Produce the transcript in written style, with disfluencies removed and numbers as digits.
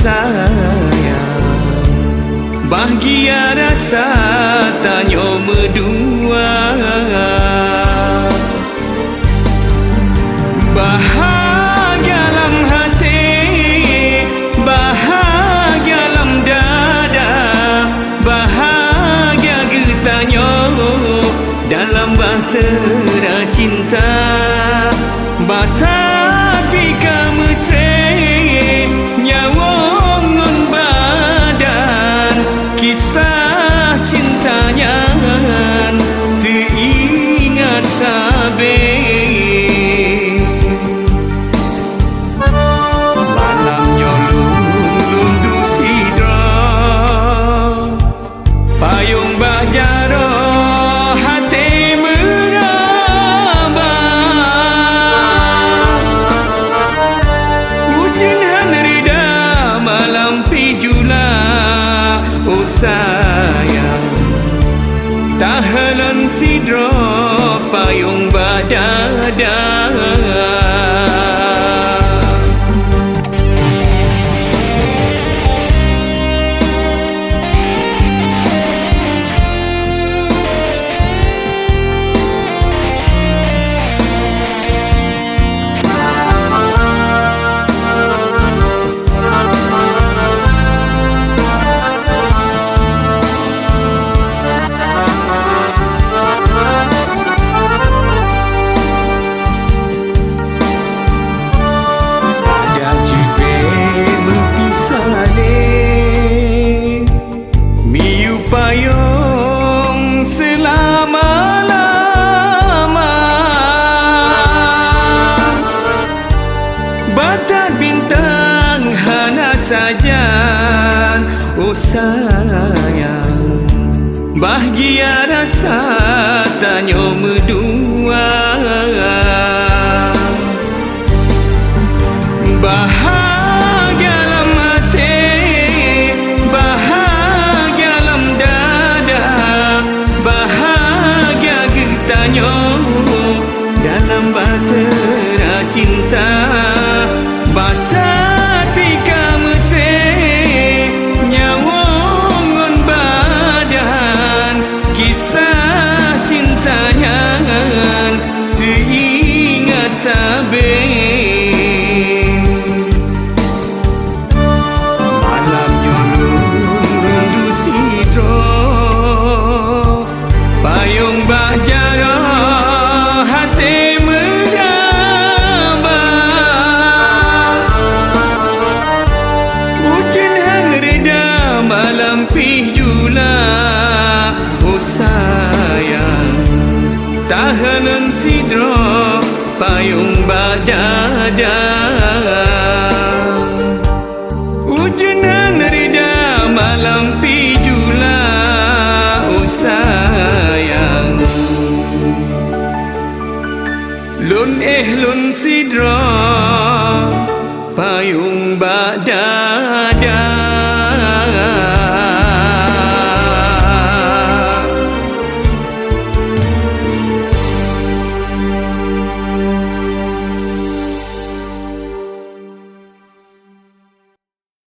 sayang, bahagia rasa tanya medua. Bahagia dalam hati, bahagia dalam dada, bahagia getanya dalam bahtera cinta. Batapi kamu cek nyawa ngon badan, kisah cintanya teringat sabe. Malamnya lundu sidra, payung bajaro hati meraba. Hujan hanrida malam pijula, oh sayang, tahanan sidra payung badada. Payung selama-lama, batar bintang hana saja. Oh sayang, bahagia rasa tanya medua. Bahagia dalam hati, bahagia dalam dada, bahagia getanya dalam bahtera cinta. Batapi kamu cek nyawa ngon badan, kisah cintanya teringat sabe. Payung bajara hati meraba, hujan hanrida malam pijula. Oh sayang, tahanan sidra payung badada. Hujan hanrida malam pijula. Oh sayang, lun lun sidra